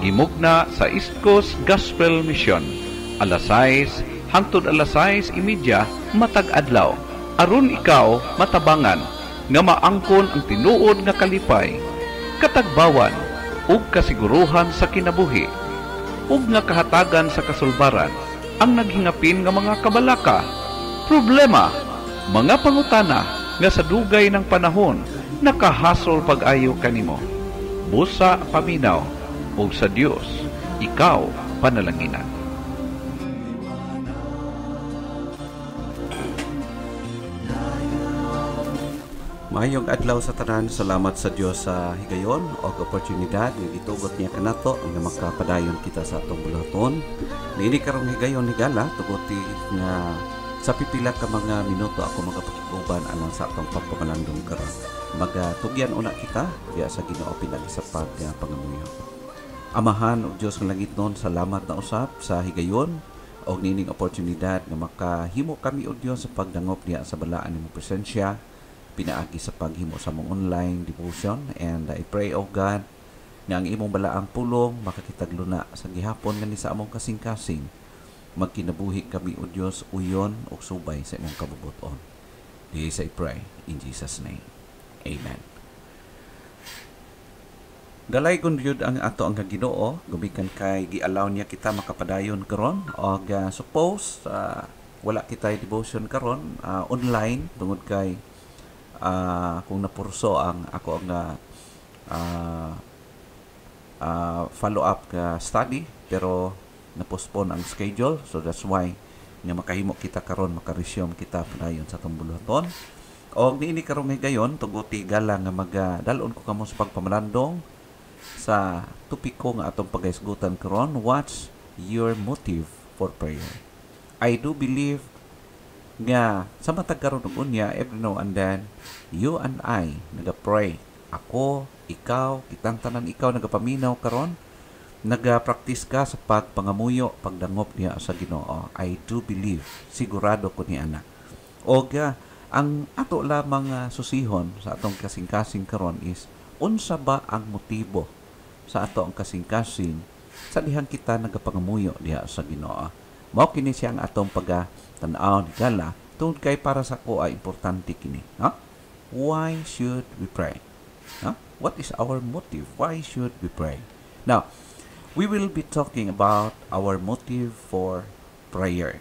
Himugna sa East Coast Gospel Mission. Alas 6 hangtod alas 6:30 matag adlaw. Aron ikaw matabangan nga maangkon ang tinuod nga kalipay, katagbawan ug kasiguruhan sa kinabuhi, ug nga kahatagan sa kasulbaran ang naghingapin nga mga kabalaka, problema, mga pangutana nga sa dugay ng panahon nakahasol pag-ayo kanimo. Busa paminaw ug sa Dios ikaw panalanginan. Maayong adlaw sa tanan. Salamat sa Dios sa higayon o oportunidad nga gitugot niya kanato nga makapadayon kita sa atong bulaton. Niini karong higayon higala tugoti nga sa pipila ka mga minuto ako magapakiguban alang sa atong pagpamalandong karon. Magatugyan una kita diya sa Ginoo pinag-isapat nga pangamuyo. Amahan o Dios ng langit nun, salamat na usap sa higayon o nining oportunidad nga makahimo kami o Dios sa pagdangop niya sa balaan nimong presensya, pinaagi sa paghimo sa mong online devotion. And I pray, O God, nga ang imong balaang pulong makakitagluna sa gihapon nga ni sa among kasing-kasing. Magkinabuhi kami, O Diyos, uyon o subay sa imong kabubuton. This I pray in Jesus' name. Amen. Dalay kun gyud ang ato ang Ginoo, gumikan kay gi-allow niya kita makapadayon karon og suppose wala kita devotion karon online tungod kay kung napurso ang ako ang follow-up study pero na-postpone ang schedule, so that's why nga makahimo kita karon maka-resume kita padayon sa atong buluhaton. Og niini karon gayon tuguti gala nga magadalon ko kamo sa pagpamalandong sa topiko nga atong pagahisgutan karon. What's your motive for prayer? I do believe nga sa matag karon ug unya every now and then you and I naga-pray. Ako, ikaw, kitang tanan ikaw nagapaminaw karon, naga-practice ka sa pagpangamuyo, pagdangop niya sa Ginoo. I do believe, sigurado ko ni ana. Og ang ato lamang susihon sa atong kasing-kasing karon is unsa ba ang motibo sa ato ang kasing-kasing sa dihang kita nagapangamuyo diha sa Ginoo. Mao kini siya ang atong pagatan-aw ni gala tungod kay para sa ko ay importante kini. Why should we pray? What is our motive? Why should we pray? Now, we will be talking about our motive for prayer.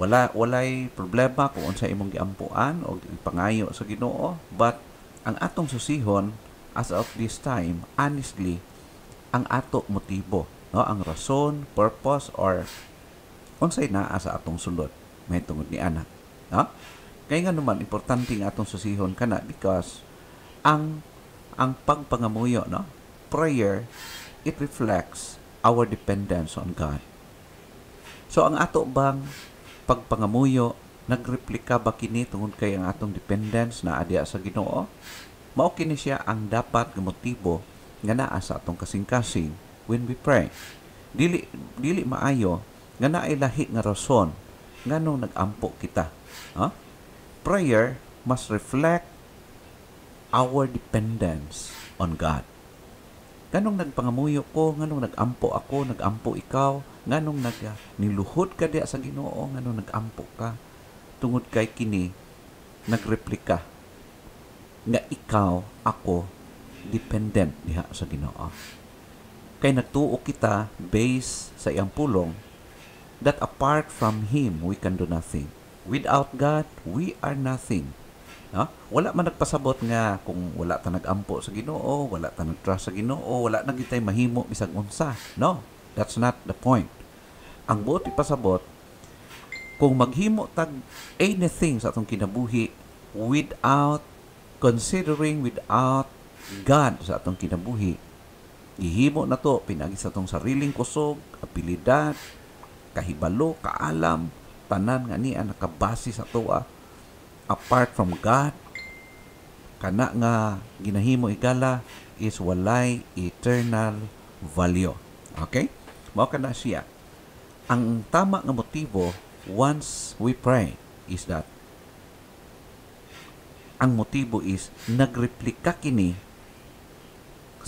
Walay problema kung unsa imong giampuan o ipangayo sa Ginoo, but ang atong susihon as of this time, honestly, ang ato motibo, ang rason, purpose, or unsay naa sa atong sulod may tungod ni ana. Kaya nga naman importante nga atong susihon kana because ang pagpangamuyo, prayer, it reflects our dependence on God. So ang ato bang pagpangamuyo nagreplika ba kini tungod kay ang atong dependence na adya sa Ginoo? Mao kini siya ang dapat nga motibo nga naa sa atong kasing-kasing when we pray. Dili maayo nga naay lahi nga rason nganong nag-ampo kita. Prayer must reflect our dependence on God. Nganong nagpangamuyo ko, nganong nag-ampo ako, nag-ampo ikaw, nganong niluhod ka diya sa Ginoo, nganong nag-ampo ka, tungod kay kini nagreplika nga ikaw, ako, dependent diha sa Ginoo. Kay nagtuo kita based sa iyang pulong that apart from Him, we can do nothing. Without God, we are nothing. Wala man nagpasabot nga kung wala ta nag-ampo sa Ginoo, wala ta nag-trust sa Ginoo, wala na gitay mahimo bisag unsa. No, that's not the point. Ang buot ipasabot, kung maghimo tag anything sa atong kinabuhi without considering, without God sa atong kinabuhi, ihimo na to pinagi sa atong sariling kusog, abilidad, kahibalo, kaalam, tanan nga niya nakabase sa tuwa apart from God, kana nga ginahimo igala is walay eternal value. Okay? Mao kana siya. Ang tama nga motibo once we pray is that ang motibo is nagreplika kini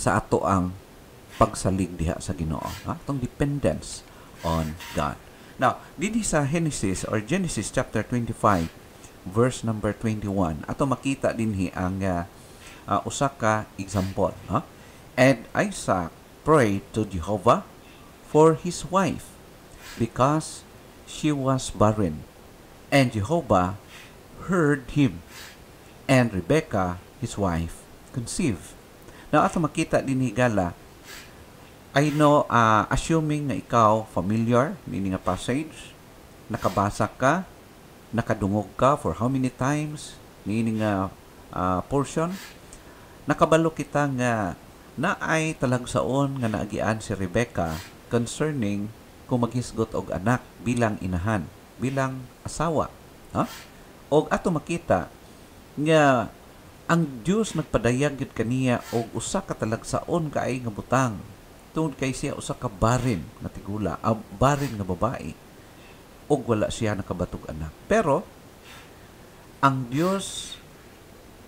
sa ato ang pagsalig diha sa Ginoo. Atong dependence on God. Now, dinhi sa Genesis chapter 25, verse number 21, ato makita dinhi ang usa ka example. And Isaac prayed to Jehovah for his wife because she was barren. And Jehovah heard him, and Rebekah, his wife, conceived. Now, ato makita dinhi gala, I know, assuming na ikaw familiar, meaning a passage, nakabasa ka, nakadungog ka for how many times, meaning a portion, nakabalo kita nga na ay talagsaon nga naagian si Rebecca concerning kung maghisgot og anak bilang inahan, bilang asawa. Og ato makita nga ang Dios nagpadayag gid kaniya og usa ka talagsaon kaay nga butang tungod kay siya usa ka barin nga tigula, barin nga babae, og wala siya nakabatog anak. Pero ang Dios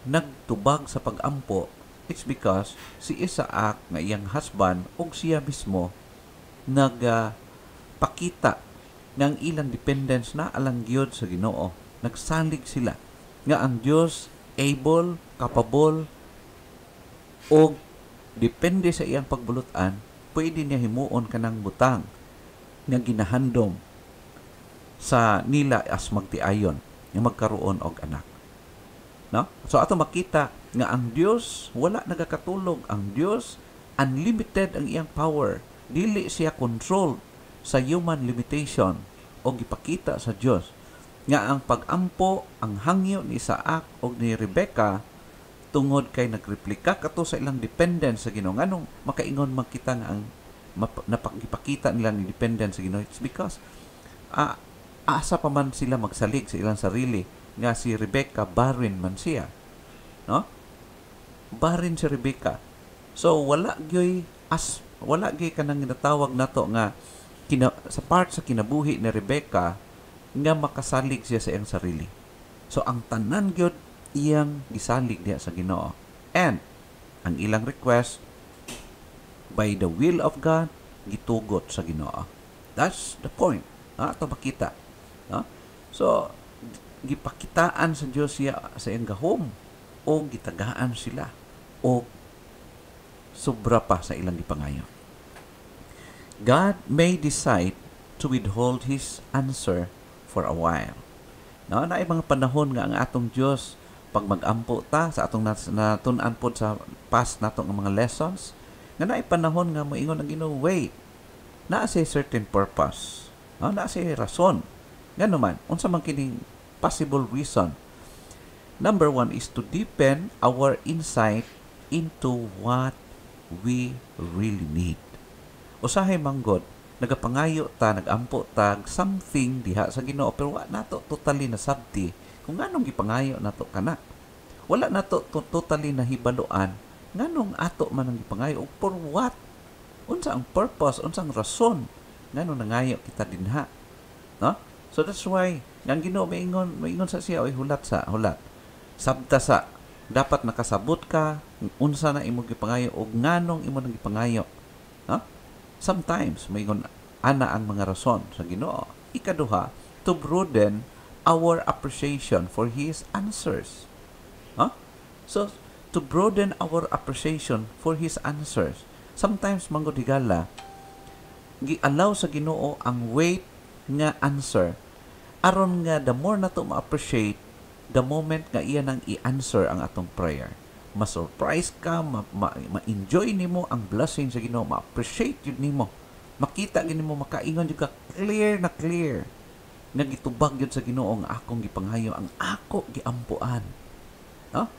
nagtubag sa pag-ampo, it's because si Isaac nga iyang husband og siya mismo nagpakita ng ilang dependence na alang gyud sa Ginoo. Nagsalig sila nga ang Dios able, capable, og depende sa iyang pagbulutan, pwede niya himuon kanang butang nga ginahandom sa nila as magtiayon nga magkaroon og anak. No? So ato makita nga ang Dios wala nagakatulog. Ang Dios unlimited ang iyang power. Dili siya control sa human limitation o gipakita sa Dios nga ang pag-ampo, ang hangyo ni Isaac o ni Rebecca tungod kay nagreplika kato sa ilang dependence sa Ginoo. Nganong makaingon makita nga ang napakipakita nila ni dependence sa Ginoo? It's because asa pa man sila magsalig sa ilang sarili nga si Rebecca barren man siya. No? Barren si Rebecca. So wala gyoy kanang ginatawag nato nga sa part sa kinabuhi ni Rebecca nga makasalig siya sa iyang sarili. So ang tanan gyud iyang gisalig diha sa Ginoo. And ang ilang request by the will of God gitugot sa Ginoo. That's the point. Ato makita. No? So gipakitaan sa Dios siya sa iyang gahom o gitagaan sila o sobra pa sa ilang gipangayo. God may decide to withhold His answer for a while. No, na mga panahon nga ang atong Dios pag mag-ampo ta sa atong natun-an pod sa past natong mga lessons, nga naay panahon nga moingon ang Ginoo, wait, naa say certain purpose. No, naa say rason. Ngano man, unsa man kining possible reason? Number one is to deepen our insight into what we really need. Usahay manggod, nagapangayo ta, nagampo ta, something diha sa Ginoo, pero wala nato totally na sabti kung nganong gipangayo nato kana. Wala nato totally na hibaluan nganong ato man ang gipangayo o for what? Unsa ang purpose, unsa ang rason nganong nangayo kita dinha. No? So that's why ang Ginoo maingon sa siya, oy hulat. Sabta sa dapat nakasabot ka unsa na imo gipangayo og nganong imo nang gipangayo. No? Sometimes maingon ana ang mga rason sa Ginoo. Ikaduha, to broaden our appreciation for His answers. So, to broaden our appreciation for His answers. Sometimes, manggod higala, gi-allow sa Ginoo ang wait nga answer. Aron nga, the more na to ma-appreciate, the moment nga iya nang i-answer ang atong prayer. Ma-surprise ka, ma-enjoy nimo ang blessing sa Ginoo, ma-appreciate yun nimo. Makita gini mo, makaingon yung ka clear na clear nga gitubag yun sa Ginoo nga akong gipangayo, ang ako giampuan.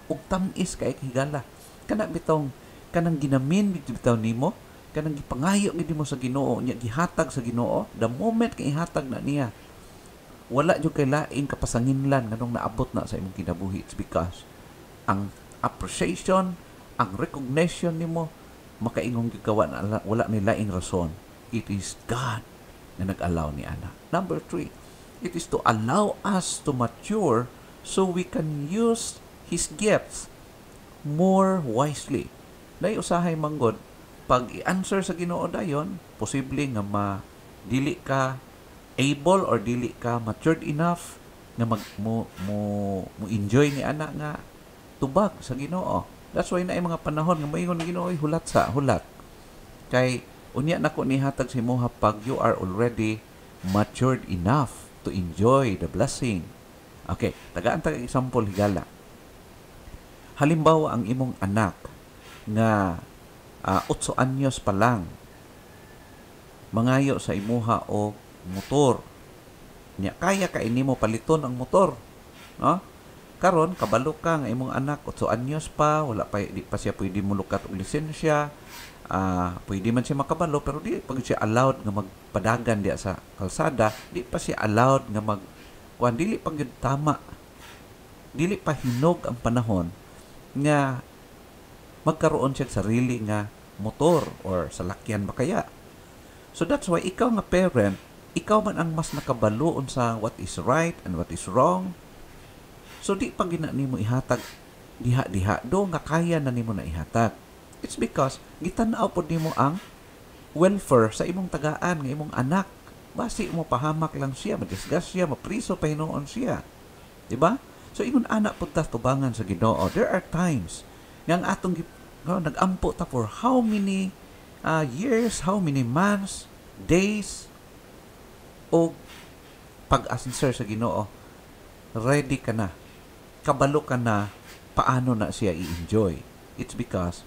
Ug tamis kay higala kana bitong kanang ginamin bitaw nimo, kanang gipangayo gid mo sa Ginoo, nya gihatag sa Ginoo, the moment kay ihatag na niya, wala jud kay laing kapasanginlan nganong naabot na sa imong kinabuhi. It's because ang appreciation, ang recognition nimo makaingon gigawa na wala ni laing rason. It is God na nag-allow ni ana. Number 3, it is to allow us to mature so we can use His gifts more wisely. Nay usahay manggod pag i-answer sa Ginoo dayon, posible nga dili ka able or dili ka matured enough nga mo enjoy ni ana nga tubag sa Ginoo. That's why na mga panahon nga moingon ng Ginoo hulat sa hulat. Kay unya nako ni hatag si moha pag you are already matured enough to enjoy the blessing. Okay, tagaan tag example higala. Halimbawa ang imong anak nga 8 anyos pa lang mangayo sa imuha o motor. Nya kaya ka ini mo paliton ang motor, no? Karon kabalo ka nga imong anak 8 anyos pa, wala pa di pa siya pwede mo lukat og lisensya. Pwede man siya makabalo pero di pag siya allowed nga magpadagan diya sa kalsada, di pa siya allowed nga dili pa gyud tama. Dili pa hinog ang panahon nga magkaroon siya sarili nga motor or salakyan ba kaya. So that's why ikaw nga parent, ikaw man ang mas nakabaloon sa what is right and what is wrong. So di pa gina nimo ihatag diha do nga kaya na nimo na ihatag. It's because gitanaw pod nimo ang welfare sa imong tagaan nga imong anak. Basi mo pahamak lang siya, madisgas siya, mapriso pa hinuon siya. Di ba? So ingon anak pud ta tubangan sa Ginoo. There are times nga ang atong nagampo ta for how many years, how many months, days, o pag-answer sa Ginoo, ready ka na, kabalo ka na, paano na siya i-enjoy. It's because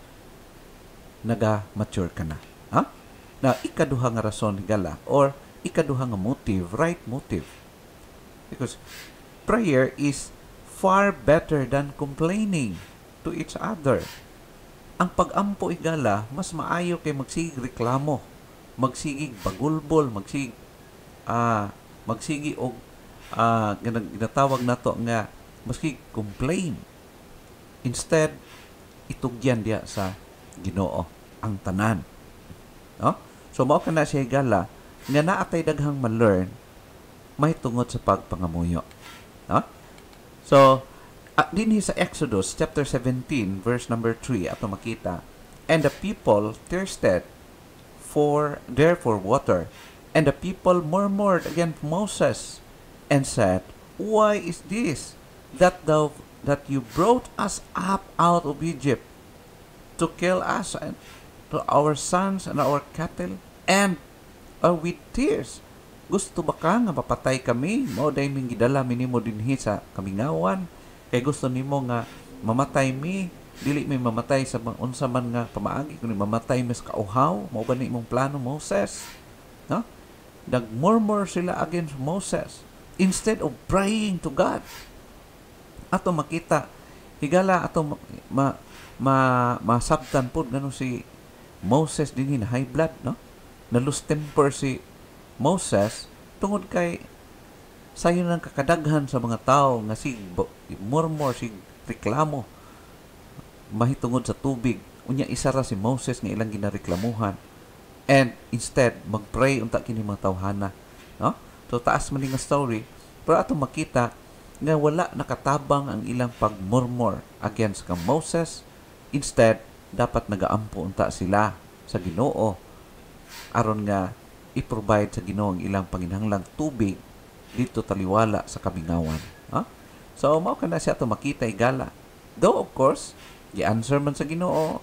naga-mature ka na. Ha? Na ikaduha nga rason higala or ikaduha nga motive, right motive. Because prayer is far better than complaining to each other. Ang pag-ampo higala, mas maayo kay magsigig reklamo, magsigig bagulbol, magsigig og ginatawag nato nga maski complain. Instead, itugyan diya sa Ginoo ang tanan. No? So mao kana siya higala nga naatay daghang ma-learn may tungod sa pagpangamuyo. No? So dinhi sa Exodus chapter 17 verse number 3 ato makita, and the people thirsted for water, and the people murmured against Moses and said, why is this that you brought us up out of Egypt to kill us and to our sons and our cattle and with tears? Gusto ba ka nga mapatay kami? Mao day ming gidala minimo dinhi sa kamingawan. Kay gusto nimo nga mamatay mi, dili mi mamatay sa unsa man nga pamaagi kundi mamatay mi sa kauhaw. Mao ba ni imong plano, Moses? No? Nagmurmur sila against Moses instead of praying to God. Ato makita higala ato masabtan pod ngano si Moses dinhi na high blood, no? Na lose temper si Moses tungod kay sayo ng kakadaghan sa mga tao nga murmur, reklamo mahitungod sa tubig. Unya isa ra si Moses nga ilang ginareklamuhan. And instead, mag-pray unta kini mga tawhana. No? So taas man nga story, pero ato makita nga wala nakatabang ang ilang pagmurmur against kang Moses. Instead, dapat nagaampo unta sila sa Ginoo aron nga i-provide sa Ginoo ang ilang panginahanglang tubig dito taliwala sa kamingawan. Huh? So, mao kana siya ito makita igala. Though, of course, gi-answer man sa Ginoo,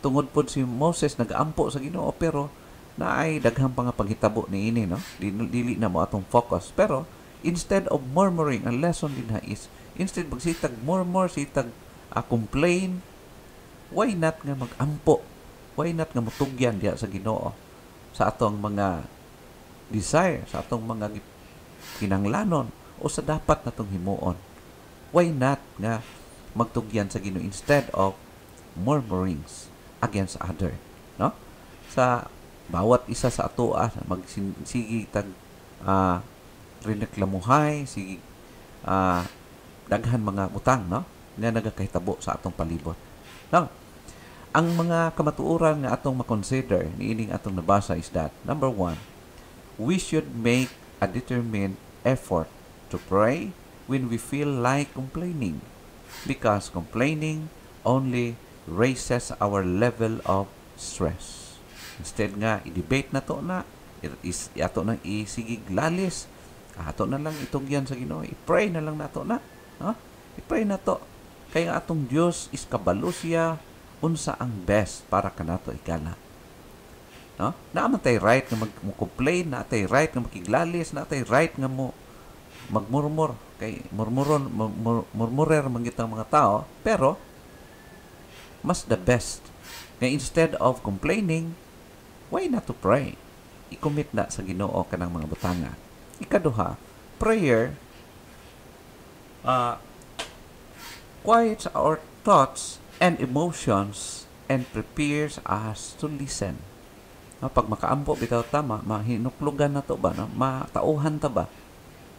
tungod pod si Moses nag-ampo sa Ginoo, pero naay daghang pa nga paghitabo ni ini, no? Dili na mo atong focus. Pero, instead of murmuring, ang lesson din ha is, instead magsitag murmur, sitag complain, why not nga mag-ampo? Why not nga mutugyan diya sa Ginoo? Sa atong mga desire, sa atong mga kinanglanon o sa dapat natong himuon. Why not nga magtugyan sa Ginoo instead of murmurings against other, no? Sa bawat isa sa ato magsige tag reklamuhay, sige daghan mga utang, no? Nga nagakahitabo sa atong palibot. Now, ang mga kamatuoran nga atong makonsider niining atong nabasa is that, number 1, we should make a determined effort to pray when we feel like complaining, because complaining only raises our level of stress. Instead nga i-debate na to na ato nang isigig lalis, ato na lang itugyan sa Ginoo, i-pray na lang nato na, no? I-pray na to kay nga atong Dios is kabalo siya unsa ang best para kanato ikala, no? Naaman tay right nga mag-complain, na tay right nga makiglalis, na tay right nga mo magmurmur kay murmurer man gitang mga tao, pero mas the best nga instead of complaining, why not to pray? I-commit na sa Ginoo kanang mga butanga. Ikaduha, prayer quiets our thoughts and emotions and prepares us to listen. Pag makaampo bitaw tama, mahinuklugan na to ba, no? Matauhan ta ba?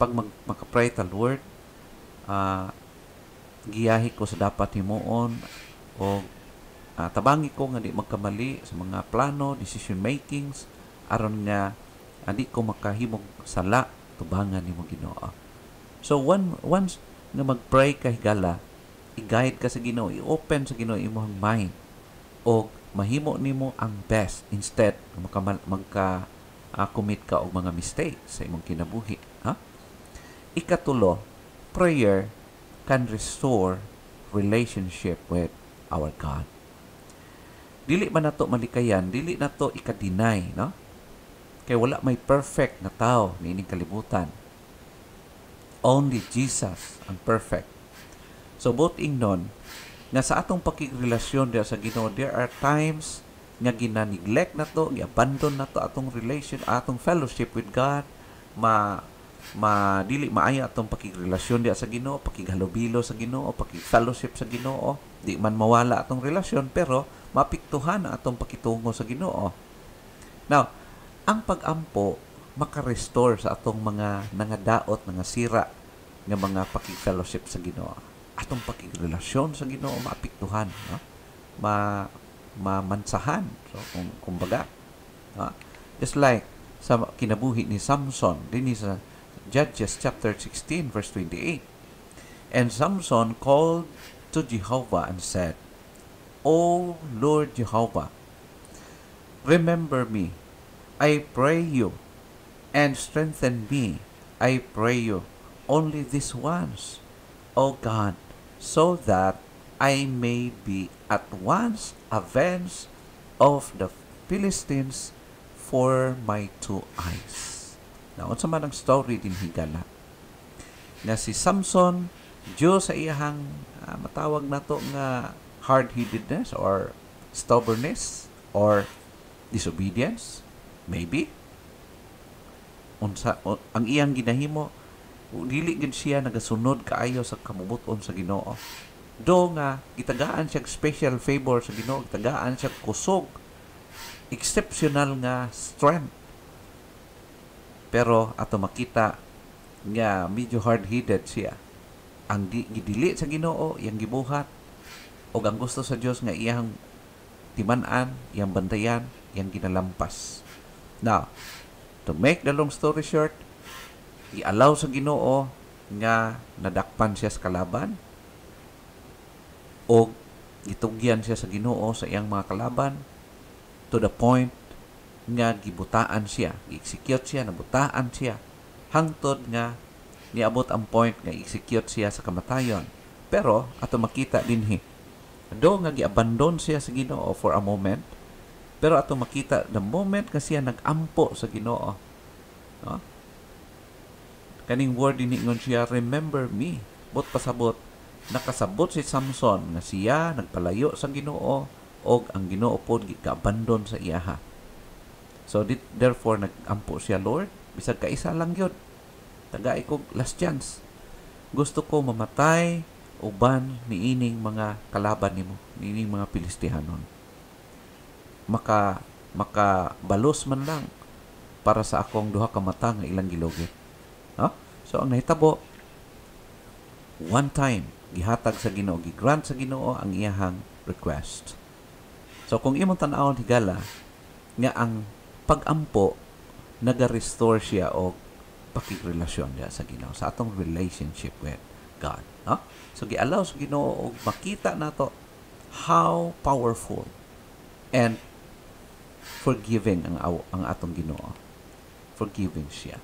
Pag maka-pray ta, Lord, giyahi ko sa dapat himuon o tabangi ko nga di magkamali sa mga plano, decision makings, aron nga di ko makahimog sala tubangan nimo Ginoo. So once nga mag-pray ka higala, i-guide ka sa Ginoo, i-open sa Ginoo imong mind o mahimo nimo ang best instead commit ka og mga mistakes sa imong kinabuhi, ha? Ikatulo, prayer can restore relationship with our God. Dili man nato malikayan, dili nato ika-deny, no? Kay wala may perfect na tao niining kalibutan. Only Jesus ang perfect. So both ingnon nga sa atong pakigrelasyon diya sa Ginoo, there are times nga gina-neglect nato, gi-abandon nato atong atong fellowship with God, dili maayo atong pakigrelasyon diya sa Ginoo, pakighalubilo sa Ginoo, pakig-fellowship sa Ginoo, di man mawala atong relasyon pero mapiktuhan ang atong pakitungo sa Ginoo. Now, ang pag-ampo maka-restore sa atong mga nangadaot, mga sira nga mga pakig-fellowship sa Ginoo. Atong pakigrelasyon sa Ginoo maapektuhan, no? Mamansahan. So kumbaga, no? Just like sa kinabuhi ni Samson dinhi sa Judges chapter 16 verse 28. And Samson called to Jehovah and said, O Lord Jehovah, remember me, I pray you, and strengthen me, I pray you, only this once, O God, so that I may be at once avenged of the Philistines for my two eyes. Now, unsa man ang story din higala nga si Samson, Diyos sa iyang matawag nato nga hard-headedness or stubbornness or disobedience, maybe ang iyang ginahimo, dili gid siya nagasunod kaayo sa kamubuton sa Ginoo. Do nga gitagaan siya special favor sa Ginoo, gitagaan siya kusog, exceptional nga strength. Pero ato makita nga medyo hard-headed siya. Ang gidili sa Ginoo, iyang gibuhat, o ang gusto sa Dios nga iyang timan-an, iyang bantayan, iyang ginalampas. Now, to make the long story short, i-allow sa Ginoo nga nadakpan siya sa kalaban o gitugyan siya sa Ginoo sa iyang mga kalaban to the point nga gibutaan siya, i-execute siya, nabutaan siya hangtod nga niabot ang point nga i-execute siya sa kamatayon. Pero ato makita dinhi, do nga giabandon siya sa Ginoo for a moment, pero ato makita the moment nga siya nag-ampo sa Ginoo, no? Kaning word diningon siya, remember me. Bot pasabot, nakasabot si Samson nga siya nagpalayo sa Ginoo og ang Ginoo pod giabandon sa iyaha. So therefore nag-ampo siya, Lord, bisag kaisa lang yun, tagay ko last chance, gusto ko mamatay uban niining mga kalaban nimo, niining mga Pilistihanon, maka balos man lang para sa akong duha ka mata nga ilang gilugit, no? So ang nahitabo, one time gihatag sa Ginoo, gigrant sa Ginoo ang iyahang request. So kung imong tan-awon higala nga ang pag-ampo naga-restore siya og pakigrelasyon niya sa Ginoo, sa atong relationship with God, no? So gi-allow sa Ginoo og makita nato how powerful and forgiving ang atong Ginoo. Forgiving siya.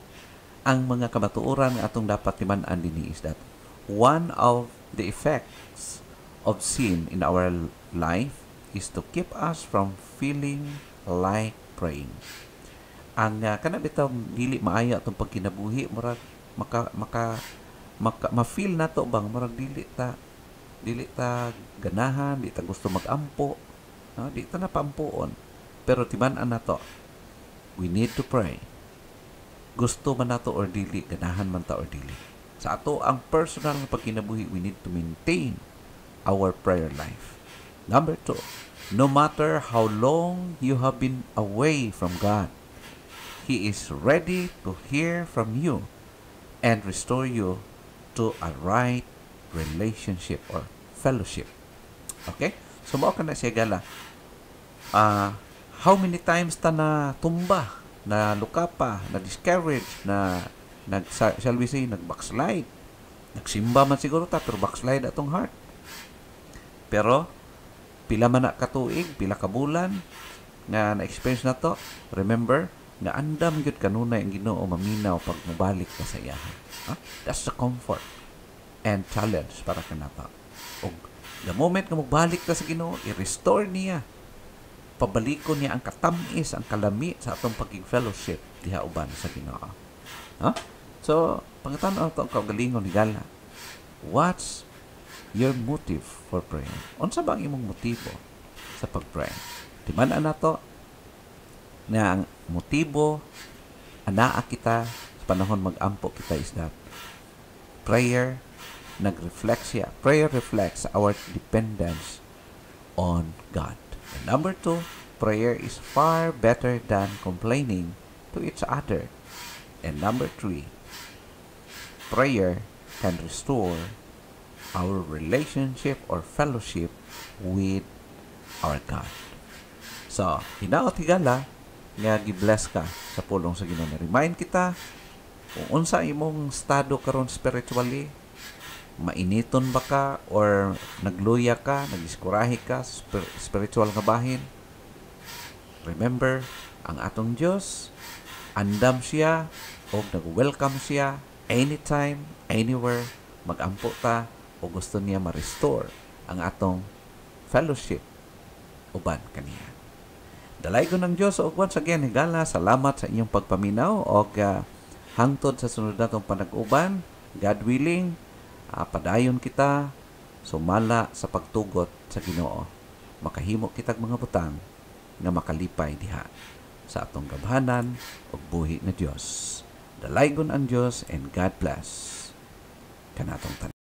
Ang mga kamatuoran nga atong dapat timan-an dinhi is that one of the effects of sin in our life is to keep us from feeling like praying. Ang kana bitaw dili maayo atong pagkinabuhi, murag ma-feel nato bang murag dili ta ganahan, di ta gusto magampo, no? Di ta napampuon. Pero timan-an nato, we need to pray. Gusto man nato or dili, ganahan man ta or dili. Sa ato ang personal nga pagkinabuhi, we need to maintain our prayer life. Number 2, no matter how long you have been away from God, He is ready to hear from you and restore you to a right relationship or fellowship. Okay? So, mao ka na siya gala. How many times ta na tumba, na luka pa, na discourage, na shall we say, nag-backslide. Nagsimba man siguro ta, pero backslide atong heart. Pero, pila man na katuig, pila ka bulan, nga na-experience na to, remember, nga andam gyud kanunay ang Ginoo maminaw pag mubalik ka sa iya. That's the comfort and challenge para kanata. Og the moment nga mubalik ka sa Ginoo, i-restore niya. Pabalikon niya ang katamis, ang kalami sa atong pagig-fellowship diha uban sa Ginoo. So, pangatan-aw ang kaugalingon ni Gala. What's your motive for prayer? Unsa ba ang imong motibo sa pag-pray? Timan-an nato na ang motibo anaa kita sa panahon mag-ampo kita is that prayer nag-reflect siya. Prayer reflects our dependence on God. And number 2, prayer is far better than complaining to each other. And number 3, prayer can restore our relationship or fellowship with our God. So, hinaot higala nga gi-bless ka sa pulong sa Ginoo. Remind kita kung unsa imong estado karon spiritually, mainiton ba ka or nagluya ka, nagiskurahi ka spiritual nga bahin. Remember, ang atong Dios andam siya o nag-welcome siya anytime, anywhere, mag-ampo ta o gusto niya ma-restore ang atong fellowship uban kaniya. Dalaygon ng Diyos o once again, higala, salamat sa inyong pagpaminaw o hangtod sa sunod natong panag-uban. God willing, padayon kita sumala sa pagtugot sa Ginoo. Makahimo kitag mga butang na makalipay diha sa atong gabhanan o buhi na Diyos. Dalaygon ang Diyos and God bless kanatong tanan.